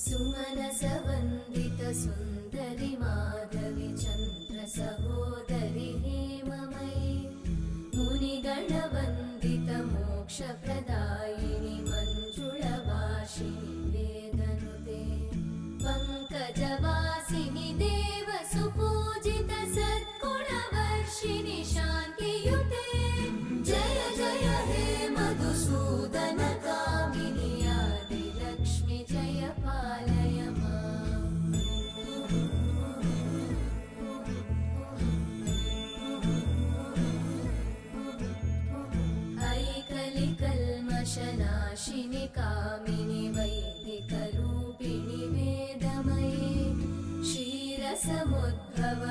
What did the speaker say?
सुमनसवन्दित सुन्दरि माधवि चन्द्र सहोदरि हेममयि मुनिगणवन्दित मोक्षप्रदायिनि मञ्जुळभाषिणि वेदनुते पङ्कजवासिनि देवसुपूजित सद्गुणवर्षिणि शान्तियुते जय जय हे मधुसूदन कामिनि आदिलक्ष्मि जय पालय माम्। ऐकलिकल्मषनाशिनि कामिनि वैदिकरूपिणि वेदमये क्षीरसमुद्भव